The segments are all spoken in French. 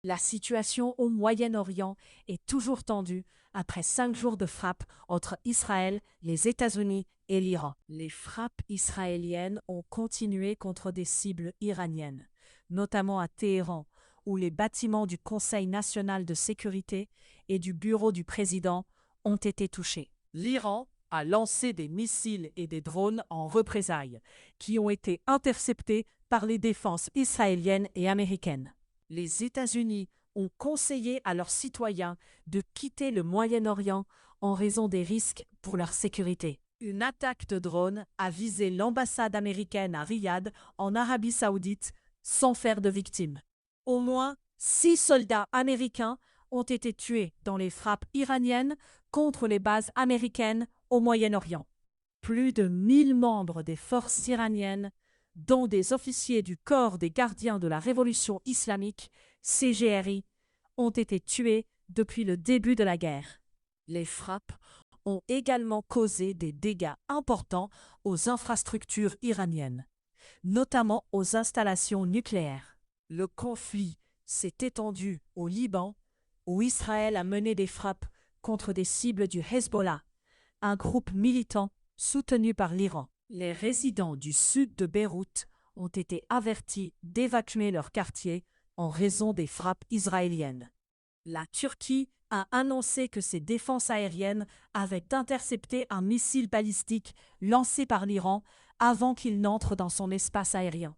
La situation au Moyen-Orient est toujours tendue après 5 jours de frappes entre Israël, les États-Unis et l'Iran. Les frappes israéliennes ont continué contre des cibles iraniennes, notamment à Téhéran, où les bâtiments du Conseil national de sécurité et du bureau du président ont été touchés. L'Iran a lancé des missiles et des drones en représailles, qui ont été interceptés par les défenses israéliennes et américaines. Les États-Unis ont conseillé à leurs citoyens de quitter le Moyen-Orient en raison des risques pour leur sécurité. Une attaque de drone a visé l'ambassade américaine à Riyad, en Arabie saoudite, sans faire de victimes. Au moins 6 soldats américains ont été tués dans les frappes iraniennes contre les bases américaines au Moyen-Orient. Plus de 1000 membres des forces iraniennes, dont des officiers du corps des gardiens de la révolution islamique, CGRI, ont été tués depuis le début de la guerre. Les frappes ont également causé des dégâts importants aux infrastructures iraniennes, notamment aux installations nucléaires. Le conflit s'est étendu au Liban, où Israël a mené des frappes contre des cibles du Hezbollah, un groupe militant soutenu par l'Iran. Les résidents du sud de Beyrouth ont été avertis d'évacuer leur quartier en raison des frappes israéliennes. La Turquie a annoncé que ses défenses aériennes avaient intercepté un missile balistique lancé par l'Iran avant qu'il n'entre dans son espace aérien.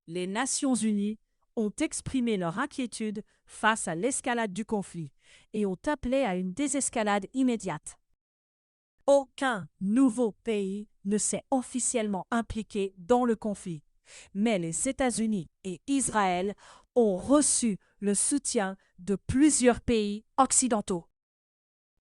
Les Nations unies ont exprimé leur inquiétude face à l'escalade du conflit et ont appelé à une désescalade immédiate. Aucun nouveau pays ne s'est officiellement impliqué dans le conflit, mais les États-Unis et Israël ont reçu le soutien de plusieurs pays occidentaux.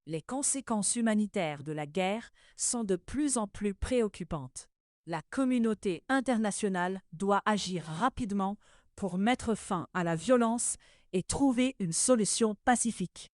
Les conséquences humanitaires de la guerre sont de plus en plus préoccupantes. La communauté internationale doit agir rapidement pour mettre fin à la violence et trouver une solution pacifique.